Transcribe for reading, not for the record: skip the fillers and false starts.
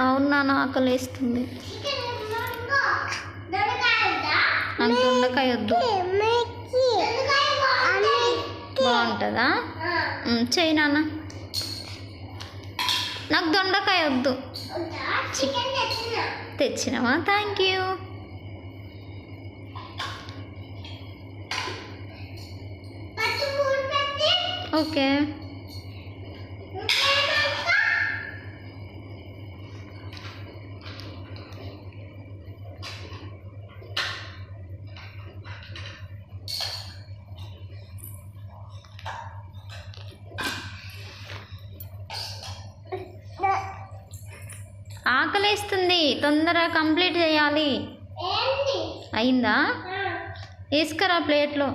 అవును నాన్న, ఆకలేస్తుంది. నాకు దొండకాయ వద్దు. బాగుంటుందా? చెయ్యి నాన్న. నాకు దొండకాయ వద్దు. తెచ్చినావా? Thank you. ఓకే. ఆకలేస్తుంది, తొందరగా కంప్లీట్ చేయాలి. అయిందా? వేసుకురా ప్లేట్లో.